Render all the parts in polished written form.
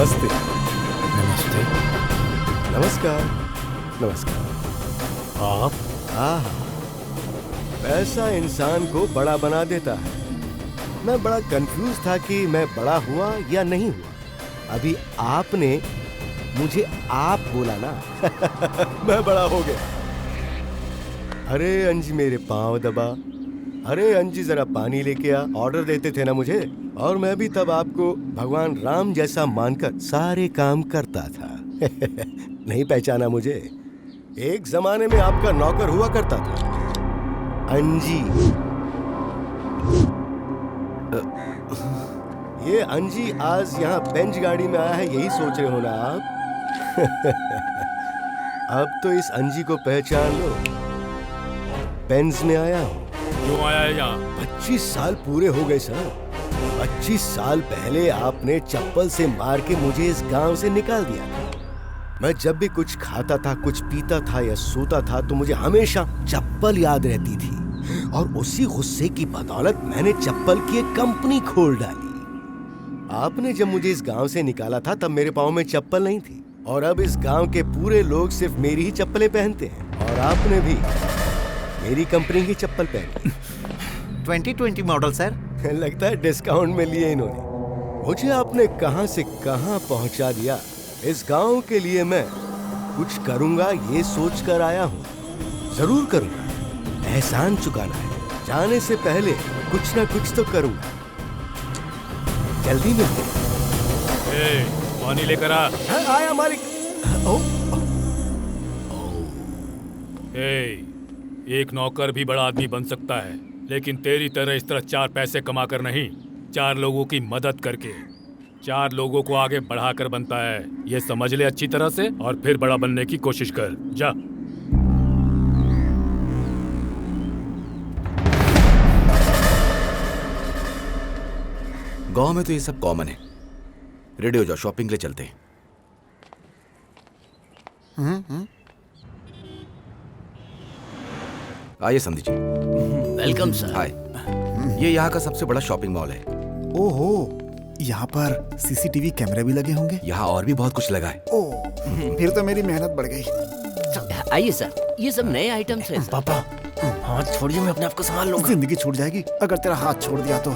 नमस्ते। नमस्ते। नमस्कार। नमस्कार। आप? पैसा इंसान को बड़ा बना देता है। मैं बड़ा कंफ्यूज था कि मैं बड़ा हुआ या नहीं हुआ। अभी आपने मुझे आप बोला ना। मैं बड़ा हो गया। अरे अंजी मेरे पाँव दबा। अरे अंजी जरा पानी लेके आ। ऑर्डर देते थे ना मुझे, और मैं भी तब आपको भगवान राम जैसा मानकर सारे काम करता था। नहीं पहचाना मुझे? एक जमाने में आपका नौकर हुआ करता था, अंजी। ये अंजी आज यहाँ बेंच गाड़ी में आया है, यही सोच रहे हो ना आप? अब तो इस अंजी को पहचान लो। बेंज में आया हूँ। क्यों आया है यहाँ? 25 साल पूरे हो गए सर। 25 साल पहले आपने चप्पल से मार के मुझे इस गांव से निकाल दिया था। मैं जब भी कुछ खाता था, कुछ पीता था या सोता था तो मुझे हमेशा चप्पल याद रहती थी, और उसी गुस्से की बदौलत मैंने चप्पल की एक कंपनी खोल डाली। आपने जब मुझे इस गांव से निकाला था तब मेरे पाँव में चप्पल नहीं थी, और अब इस गांव के पूरे लोग सिर्फ मेरी ही चप्पलें पहनते हैं, और आपने भी मेरी कंपनी की चप्पल पहनी। 2020 मॉडल सर। लगता है डिस्काउंट में लिए इन्होंने। मुझे आपने कहां से कहां पहुंचा दिया। इस गांव के लिए मैं कुछ करूंगा ये सोच कर आया हूं। जरूर करूंगा। एहसान चुकाना है। जाने से पहले कुछ ना कुछ तो करूंगा। जल्दी मिलते हैं। पानी लेकर आ। आया मालिक। एक नौकर भी बड़ा आदमी बन सकता है, लेकिन तेरी तरह इस तरह 4 पैसे कमा कर नहीं, 4 लोगों की मदद करके, 4 लोगों को आगे बढ़ाकर बनता है। ये समझ ले अच्छी तरह से, और फिर बड़ा बनने की कोशिश कर। जा। गांव में तो ये सब कॉमन है। रेडी हो जाओ, शॉपिंग के लिए चलते हैं। आइए संधि जी। Welcome sir. हाय। ये यहाँ का सबसे बड़ा शॉपिंग मॉल है। ओहो, यहाँ पर सीसीटीवी कैमरे भी लगे होंगे। यहाँ और भी बहुत कुछ लगा है। ओह, फिर तो मेरी मेहनत बढ़ गई। आइए सर, ये सब नए आइटम्स हैं। पापा, हाथ छोड़िए, मैं अपने आप को संभाल लूंगा। जिंदगी छूट जाएगी अगर तेरा हाथ छोड़ दिया तो।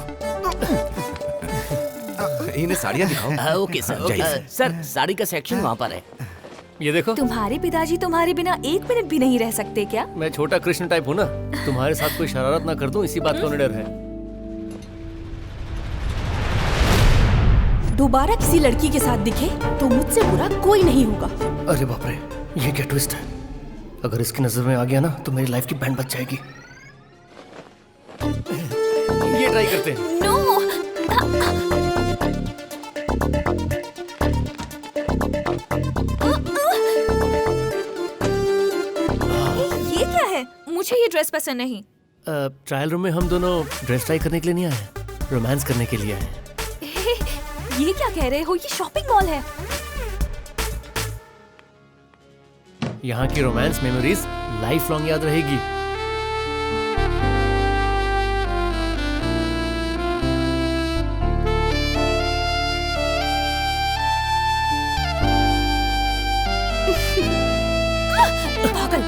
इन्हें साड़ियाँ दिखाओ। Okay sir. सर, साड़ी का सेक्शन वहाँ पर है। ये देखो। तुम्हारे पिताजी तुम्हारे बिना 1 मिनट भी नहीं रह सकते क्या? मैं छोटा कृष्ण टाइप हूँ ना, तुम्हारे साथ कोई शरारत ना कर दूं, इसी बात का उन्हें डर है। दोबारा किसी लड़की के साथ दिखे तो मुझसे बुरा कोई नहीं होगा। अरे बाप रे, ये क्या ट्विस्ट है। अगर इसकी नजर में आ गया ना तो मेरी लाइफ की बैंड बच जाएगी। ये ट्राई करते हैं। नो। ये क्या है? मुझे ये ड्रेस पसंद नहीं। ट्रायल रूम में हम दोनों ड्रेस ट्राई करने के लिए नहीं आए हैं, रोमांस करने के लिए आए हैं। ये क्या कह रहे हो? ये शॉपिंग मॉल है। यहाँ की रोमांस मेमोरीज लाइफ लॉन्ग याद रहेगी। पागल।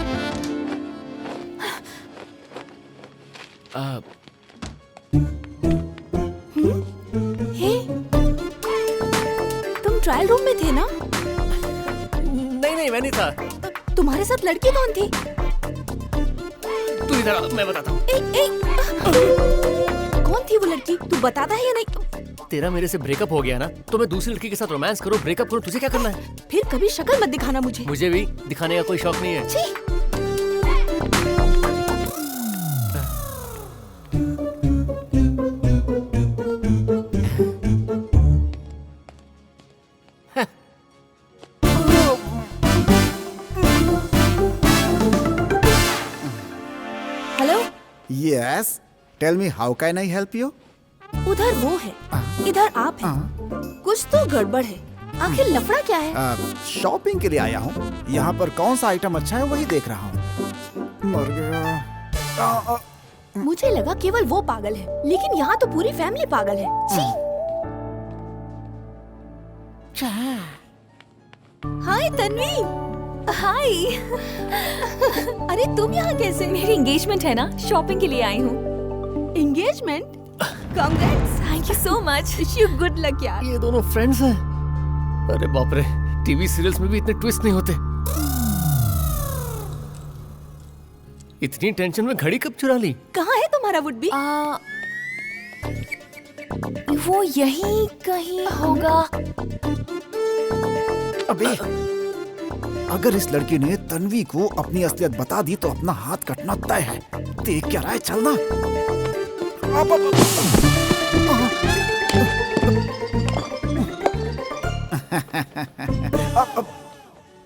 हे, तुम ट्रायल रूम में थे ना? नहीं, मैं नहीं था। तुम्हारे साथ लड़की कौन थी? तू इधर आ, मैं बताता हूँ। कौन थी वो लड़की? तू बताता है या नहीं? तेरा मेरे से ब्रेकअप हो गया ना, तो मैं दूसरी लड़की के साथ रोमांस करूँ, ब्रेकअप करूँ, तुझे क्या करना है? फिर कभी शक्ल मत दिखाना मुझे। मुझे भी दिखाने का कोई शौक नहीं है। छी। Hello. Yes, tell me how can I help you? उधर वो है, इधर आप हैं। कुछ तो गड़बड़ है। आखिर लफड़ा क्या है? शॉपिंग के लिए आया हूँ। यहाँ पर कौन सा आइटम अच्छा है वही देख रहा हूँ। मर गया। मुझे लगा केवल वो पागल है, लेकिन यहाँ तो पूरी फैमिली पागल है। छी। हाय तन्वी। हाय। अरे तुम यहाँ कैसे? मेरी एंगेजमेंट है ना, शॉपिंग के लिए आई हूँ। Engagement? Congrats. Thank you so much. Wish you good luck यार। ये दोनों फ्रेंड्स हैं। अरे बाप रे, टीवी सीरियल्स में भी इतने ट्विस्ट नहीं होते। इतनी टेंशन में घड़ी कब चुरा ली? कहाँ है तुम्हारा वुड बी? वो यहीं कहीं होगा। अबे, अगर इस लड़की ने तन्वी को अपनी असलियत बता दी तो अपना हाथ कटना तय है। देख क्या रहा है, चलना। अब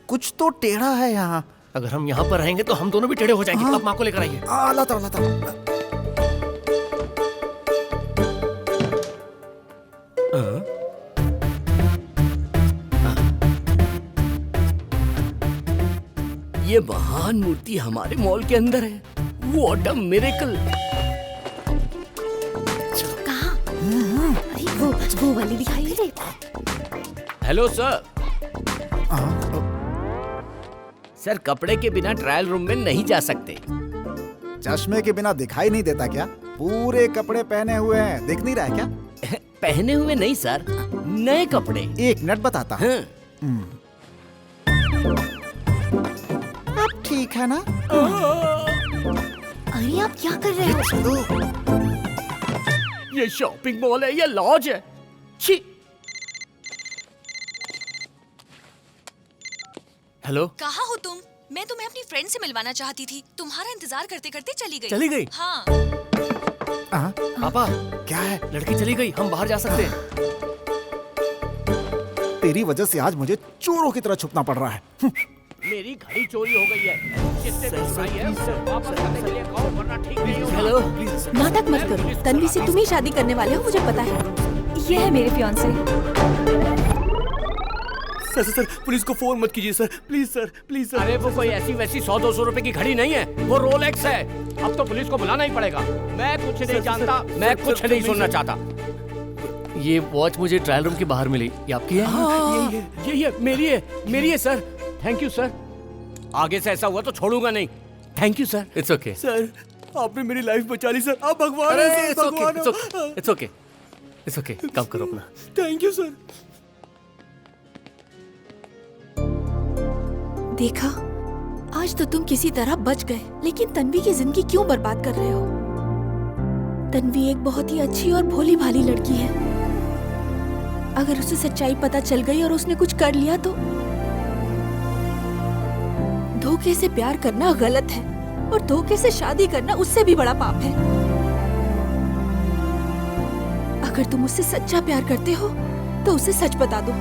कुछ तो टेढ़ा है यहाँ। अगर हम यहाँ पर रहेंगे तो हम दोनों भी टेढ़े हो जाएंगे। हाँ। अब माँ को लेकर आइए। लाता हूँ, लाता हूँ। ये महान मूर्ति हमारे मॉल के अंदर है। What a miracle. कहाँ? अरे वो वाली दिखाई दे रही। Hello sir. सर, कपड़े के बिना ट्रायल रूम में नहीं जा सकते। चश्मे के बिना दिखाई नहीं देता क्या? पूरे कपड़े पहने हुए हैं, दिख नहीं रहा है क्या? पहने हुए नहीं सर, नए कपड़े। एक मिनट बताता हूँ। हाँ। अब ठीक है ना? अरे आप क्या कर रहे हो? चलो। ये शॉपिंग मॉल है या लॉज है? छी। हेलो। कहाँ हो तुम? मैं तुम्हें अपनी फ्रेंड से मिलवाना चाहती थी। तुम्हारा इंतजार करते करते चली गई। चली गई? हाँ। पापा, क्या है? लड़की चली गई, हम बाहर जा सकते हैं। तेरी वजह से आज मुझे चोरों की तरह छुपना पड़ रहा है। मेरी घड़ी चोरी हो गई है। किसने भी चुराई है? वापस करने के लिए कहो, वरना ठीक नहीं होगा। हेलो। नाटक मत करो। तन्वी से तुम ही शादी करने वाले हो, मुझे पता है। ये है मेरे फियांसे। सर सर, पुलिस को फोन मत कीजिए sir, please sir, please sir. अरे वो कोई ऐसी वैसी 100-200 रुपए की घड़ी नहीं है, वो रोलेक्स है। अब तो पुलिस को बुलाना ही पड़ेगा। मैं कुछ नहीं जानता, मैं कुछ नहीं सुनना चाहता। ये वॉच मुझे ट्रायल रूम के बाहर मिली। ये आपकी है? ये मेरी है सर। Thank you sir. आगे से ऐसा हुआ तो छोड़ूंगा नहीं। Thank you sir. It's okay sir, आपने मेरी लाइफ बचा ली सर। आप भगवान हैं सर, इट्स भगवान हो। Okay, it's okay, it's okay. काम करो अपना। Thank you sir. देखा, आज तो तुम किसी तरह बच गए, लेकिन तन्वी की जिंदगी क्यों बर्बाद कर रहे हो? तन्वी एक बहुत ही अच्छी और भोली भाली लड़की है। अगर उसे सच्चाई पता चल गई और उसने कुछ कर लिया तो धोखे से प्यार करना गलत है और धोखे से शादी करना उससे भी बड़ा पाप है। अगर तुम उससे सच्चा प्यार करते हो तो उसे सच बता दो।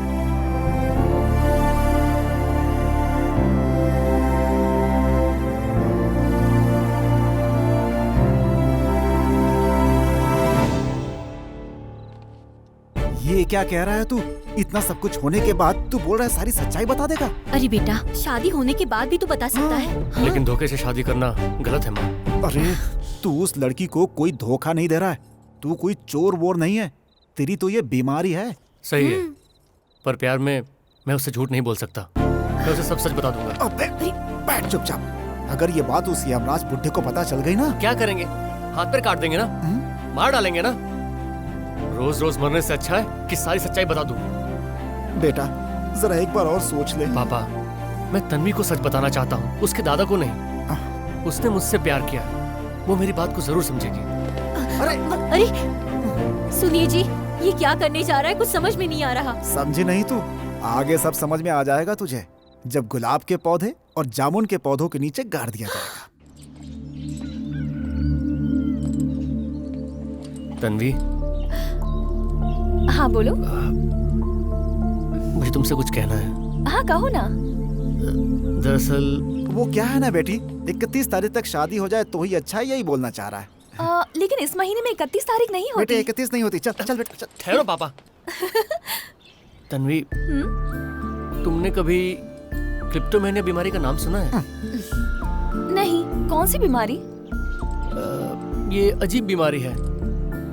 ये क्या कह रहा है तू? इतना सब कुछ होने के बाद तू बोल रहा है सारी सच्चाई बता देगा? अरे बेटा, शादी होने के बाद भी तो बता सकता है। लेकिन धोखे से शादी करना गलत है माँ। अरे तू उस लड़की को कोई धोखा नहीं दे रहा है। तू कोई चोर वोर नहीं है। तेरी तो ये बीमारी है। सही है, पर प्यार में मैं उससे झूठ नहीं बोल सकता। मैं उसे सब सच बता दूंगा। अबे बैठ चुपचाप। अगर ये बात उस यमराज बुड्ढे को पता चल गई ना, क्या करेंगे? हाथ पैर काट देंगे ना, मार डालेंगे ना। रोज रोज मरने से अच्छा है कि सारी सच्चाई बता दूं। बेटा जरा एक बार और सोच ले। पापा, मैं तन्वी को सच बताना चाहता हूँ, उसके दादा को नहीं। उसने मुझसे प्यार किया, वो मेरी बात को जरूर समझेगी। अरे सुनिए जी, ये क्या करने जा रहा है? कुछ समझ में नहीं आ रहा। समझी नहीं तू? आगे सब समझ में आ जाएगा तुझे, जब गुलाब के पौधे और जामुन के पौधों के नीचे गाड़ दिया जाएगा। तन्वी, हाँ बोलो। मुझे तुमसे कुछ कहना है। हाँ कहो ना। दरअसल वो क्या है ना बेटी, 31 तारीख तक शादी हो जाए तो ही अच्छा है, यही बोलना चाह रहा है। लेकिन इस महीने में 31 तारीख नहीं होती। बेटे 31 नहीं होती। चल चल बेटा चल। ठहरो पापा। तन्वी, तुमने कभी क्लिप्टोमेनिया बीमारी का नाम सुना है? नहीं, कौन सी बीमारी? ये अजीब बीमारी है,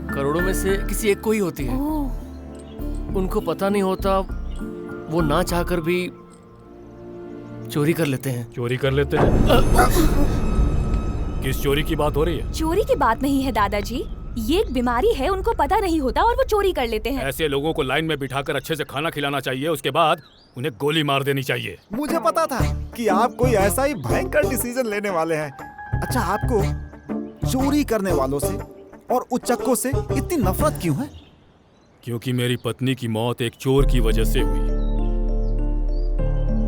करोड़ों में से किसी एक को ही होती है। उनको पता नहीं होता वो ना चाहकर भी चोरी कर लेते हैं। चोरी कर लेते हैं? किस चोरी की बात हो रही है? चोरी की बात नहीं है दादाजी, ये एक बीमारी है, उनको पता नहीं होता और वो चोरी कर लेते हैं। ऐसे लोगों को लाइन में बिठाकर अच्छे से खाना खिलाना चाहिए, उसके बाद उन्हें गोली मार देनी चाहिए। मुझे पता था कि आप कोई ऐसा ही भयंकर डिसीजन लेने वाले हैं। अच्छा, आपको चोरी करने वालों से और उच्चकों से इतनी नफरत क्यों है? क्योंकि मेरी पत्नी की मौत एक चोर की वजह से हुई।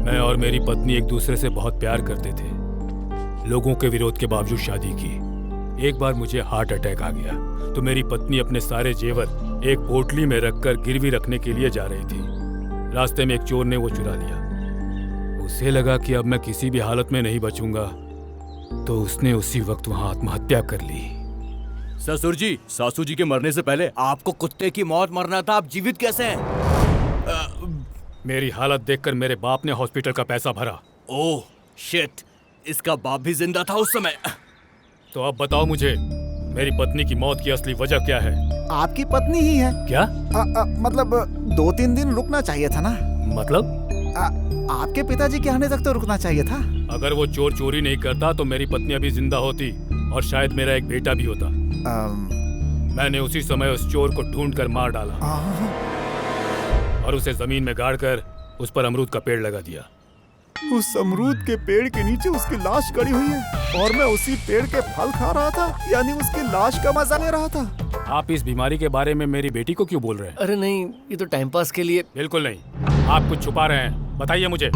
मैं और मेरी पत्नी एक दूसरे से बहुत प्यार करते थे। लोगों के विरोध के बावजूद शादी की। एक बार मुझे हार्ट अटैक आ गया तो मेरी पत्नी अपने सारे जेवर एक पोटली में रखकर गिरवी रखने के लिए जा रही थी। रास्ते में एक चोर ने वो चुरा लिया। उसे लगा कि अब मैं किसी भी हालत में नहीं बचूंगा, तो उसने उसी वक्त वहां आत्महत्या कर ली। ससुर जी, सासू जी के मरने से पहले आपको कुत्ते की मौत मरना था, आप जीवित कैसे हैं? मेरी हालत देखकर मेरे बाप ने हॉस्पिटल का पैसा भरा। ओह शिट, इसका बाप भी जिंदा था उस समय। तो अब बताओ मुझे, मेरी पत्नी की मौत की असली वजह क्या है? आपकी पत्नी ही है। क्या? मतलब 2-3 दिन रुकना चाहिए था ना। मतलब? आपके पिताजी के आने तक तो रुकना चाहिए था। अगर वो चोर चोरी नहीं करता तो मेरी पत्नी अभी जिंदा होती और शायद मेरा एक बेटा भी होता। मैंने उसी समय उस चोर को ढूंढकर मार डाला और उसे जमीन में गाड़कर उस पर अमरूद का पेड़ लगा दिया। उस अमरूद के पेड़ के नीचे उसकी लाश गड़ी हुई है और मैं उसी पेड़ के फल खा रहा था, यानी उसकी लाश का मजा ले रहा था। आप इस बीमारी के बारे में मेरी बेटी को क्यों बोल रहे हैं? अरे नहीं, ये तो टाइम पास के लिए। बिल्कुल नहीं, आप कुछ छुपा रहे हैं, बताइए मुझे।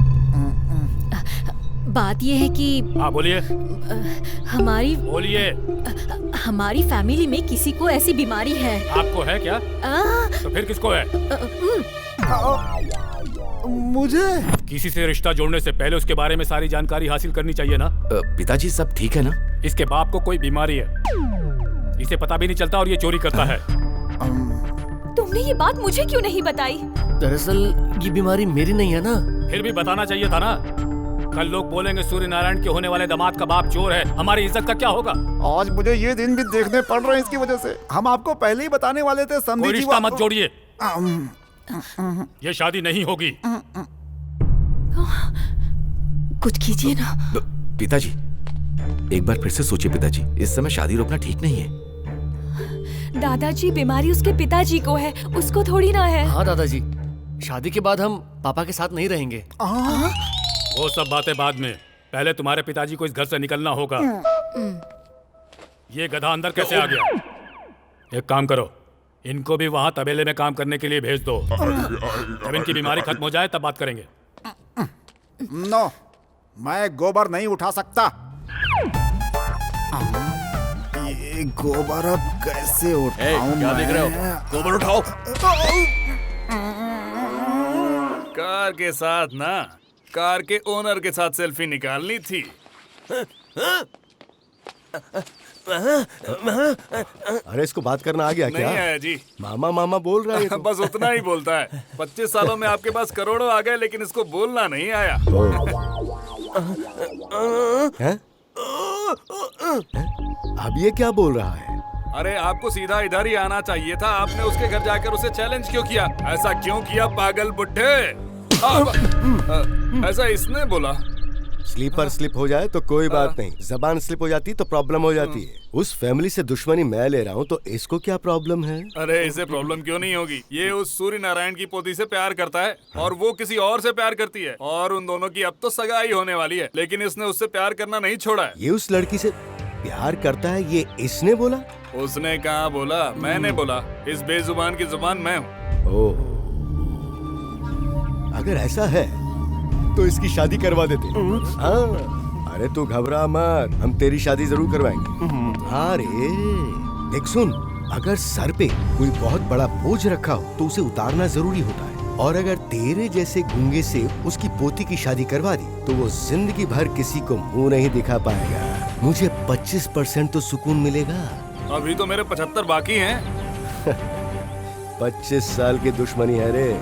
बात ये है कि हाँ बोलिए। बोलिए। हमारी फैमिली में किसी को ऐसी बीमारी है। आपको है क्या? तो फिर किसको है? मुझे किसी से रिश्ता जोड़ने से पहले उसके बारे में सारी जानकारी हासिल करनी चाहिए ना। पिताजी सब ठीक है ना? इसके बाप को कोई बीमारी है, इसे पता भी नहीं चलता और ये चोरी करता है। तुमने ये बात मुझे क्यों नहीं बताई? दरअसल ये बीमारी मेरी नहीं है ना। फिर भी बताना चाहिए था ना। कल लोग बोलेंगे सूर्य नारायण के होने वाले दामाद का बाप चोर है, हमारी इज्जत का क्या होगा? आज मुझे ये दिन भी देखने पड़ रहे हैं इसकी वजह से। हम आपको पहले ही बताने वाले थे। कोई रिश्ता मत जोड़िए, ये शादी नहीं होगी। कुछ कीजिए ना। पिताजी एक बार फिर से सोचिए पिताजी, इस समय शादी रोकना ठीक नहीं है। दादाजी, बीमारी उसके पिताजी को है, उसको थोड़ी ना है। हाँ दादाजी, शादी के बाद हम पापा के साथ नहीं रहेंगे। वो सब बातें बाद में, पहले तुम्हारे पिताजी को इस घर से निकलना होगा। ये गधा अंदर कैसे आ गया? एक काम करो, इनको भी वहाँ तबेले में काम करने के लिए भेज दो। जब इनकी बीमारी खत्म हो जाए तब बात करेंगे। नो, मैं गोबर नहीं उठा सकता। ये गोबर अब कैसे उठाऊं? क्या देख रहे हो? गोबर उठाओ। कार के साथ ना, कार के ओनर के साथ सेल्फी निकालनी थी। अरे इसको बात करना आ गया क्या? नहीं आया जी। मामा मामा बोल रहा है तो। बस उतना ही बोलता है। 25 सालों में आपके पास करोड़ों आ गए, लेकिन इसको बोलना नहीं आया। हैं? अब ये क्या बोल रहा है? अरे आपको सीधा इधर ही आना चाहिए था। आपने उसके घर जाकर उसे चैलेंज क्यों किया? ऐसा क्यों किया पागल बुड्ढे? ऐसा इसने बोला। स्लीपर स्लिप हो जाए तो कोई बात नहीं, जबान स्लिप हो जाती तो प्रॉब्लम हो जाती है। उस फैमिली से दुश्मनी मैं ले रहा हूँ तो इसको क्या प्रॉब्लम है? अरे इसे प्रॉब्लम क्यों नहीं होगी? ये उस सूर्य नारायण की पोती से प्यार करता है और वो किसी और से प्यार करती है, और उन दोनों की अब तो सगाई होने वाली है, लेकिन इसने उससे प्यार करना नहीं छोड़ा है। ये उस लड़की से प्यार करता है, ये इसने बोला? उसने कहा बोला, मैंने बोला। इस बेजुबान की जुबान मैं हूँ। ओह, अगर ऐसा है तो इसकी शादी करवा देते। हाँ, अरे तू घबरा मत, हम तेरी शादी जरूर करवाएंगे। अरे देख सुन, अगर सर पे कोई बहुत बड़ा बोझ रखा हो तो उसे उतारना जरूरी होता है, और अगर तेरे जैसे गूंगे से उसकी पोती की शादी करवा दी तो वो जिंदगी भर किसी को मुंह नहीं दिखा पाएगा। मुझे 25% तो सुकून मिलेगा। अभी तो मेरे 75 बाकी हैं। 25 साल की दुश्मनी है रे,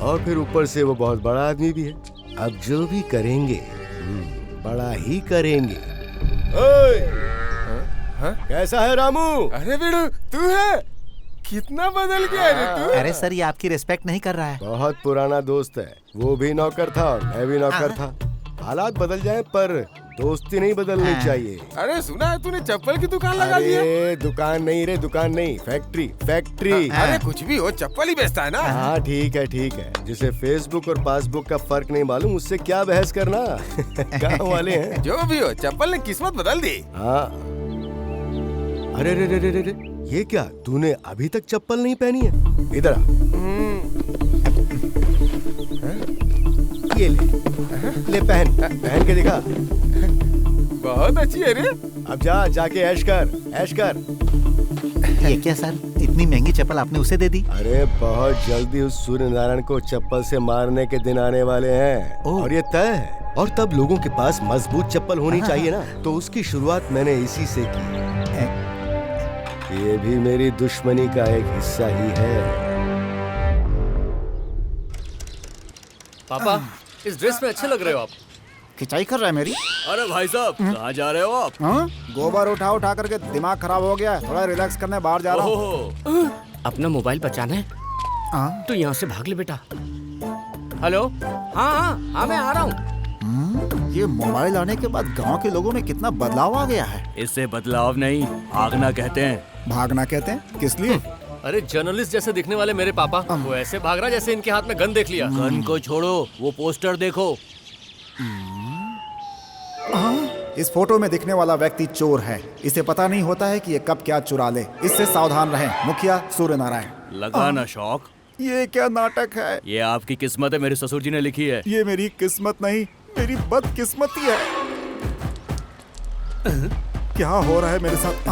और फिर ऊपर से वो बहुत बड़ा आदमी भी है। अब जो भी करेंगे बड़ा ही करेंगे। ओए! कैसा है रामू? अरे वीरू, तू है कितना बदल गया रे तू। अरे सर, ये आपकी रिस्पेक्ट नहीं कर रहा है। बहुत पुराना दोस्त है, वो भी नौकर था और मैं भी नौकर था। हालात बदल जाए पर दोस्ती नहीं बदलनी चाहिए। अरे सुना है तूने चप्पल की दुकान लगा ली है? अरे दुकान नहीं रे, दुकान नहीं, फैक्ट्री फैक्ट्री। अरे कुछ भी हो, चप्पल ही बेचता है ना। हाँ ठीक है ठीक है, जिसे फेसबुक और पासबुक का फर्क नहीं मालूम उससे क्या बहस करना। गाँव वाले हैं। जो भी हो, चप्पल ने किस्मत बदल दी। हाँ। अरे रे रे रे रे रे, ये क्या, तूने अभी तक चप्पल नहीं पहनी है? इधर आ। ये ले पहन, पहन के दिखा। बहुत अच्छी है रे। अब जाके ऐश कर, ऐश कर। ये क्या सर, इतनी महंगी चप्पल आपने उसे दे दी? अरे बहुत जल्दी उस सूर्य नारायण को चप्पल से मारने के दिन आने वाले हैं और ये तय है। और तब लोगों के पास मजबूत चप्पल होनी चाहिए ना, तो उसकी शुरुआत मैंने इसी से की। ये भी मेरी दुश्मनी का एक हिस्सा ही है। पापा, इस ड्रेस में अच्छे लग रहे हो आप। खिंचाई कर रहा है मेरी। अरे भाई साहब, कहाँ जा रहे हो आप? हाँ? गोबर उठा उठा करके दिमाग खराब हो गया, थोड़ा रिलैक्स करने बाहर जा रहा हूँ। अपना मोबाइल बचाना है हाँ? तो यहाँ से भाग ले बेटा। हेलो, हाँ, मैं आ रहा हूँ। ये मोबाइल आने के बाद गांव के लोगों में कितना बदलाव आ गया है। इससे बदलाव नहीं, भागना कहते हैं। भागना कहते हैं? किस लिए? अरे जर्नलिस्ट जैसे दिखने वाले मेरे पापा, वो ऐसे भाग रहा जैसे इनके हाथ में गन देख लिया। गन को छोड़ो, वो पोस्टर देखो। इस फोटो में दिखने वाला व्यक्ति चोर है। इसे पता नहीं होता है कि ये कब क्या चुरा ले। इससे सावधान रहें। मुखिया सूर्य नारायण। लगा ना शौक? ये क्या नाटक है? ये आपकी किस्मत है, मेरे ससुर जी ने लिखी है। ये मेरी किस्मत नहीं, मेरी बदकिस्मती है। क्या हो रहा है मेरे साथ?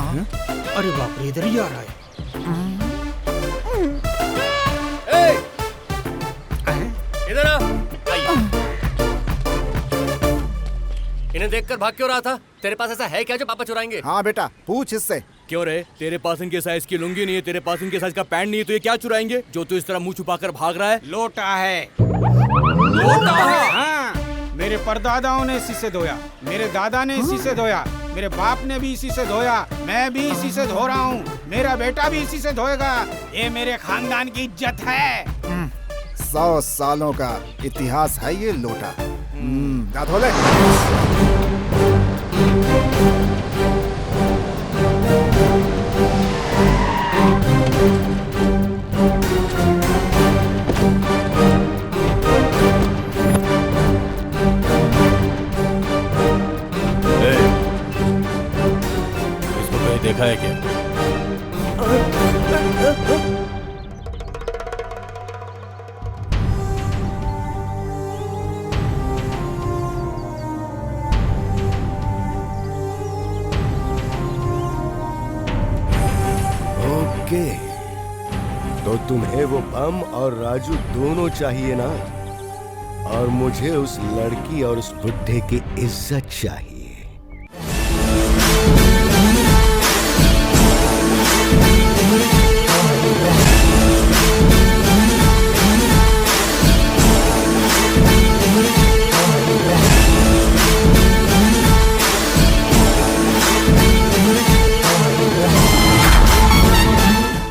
अरे बाप रे, इधर ही आ रहा है। इधर आ। इन्हें देखकर भाग क्यों रहा था? तेरे पास ऐसा है क्या जो पापा चुराएंगे? हाँ बेटा, पूछ इससे। क्यों रे, तेरे पास इनके साइज की लुंगी नहीं है, तेरे पास इनके साइज का पैंट नहीं है, तो ये क्या चुराएंगे जो तू इस तरह मुंह छुपाकर भाग रहा है? लोटा है। लोटा है? हाँ, मेरे परदादाओं ने इसी से धोया, मेरे दादा ने इसी से धोया, मेरे बाप ने भी इसी से धोया, मैं भी इसी से धो रहा हूँ, मेरा बेटा भी इसी से धोएगा। ये मेरे खानदान की इज्जत है। 100 सालों का इतिहास है ये लोटा। जा धो ले। इसको कहीं देखा है क्या? ओके, तो तुम्हें वो बम और राजू दोनों चाहिए ना, और मुझे उस लड़की और उस बुड्ढे की इज्जत चाहिए।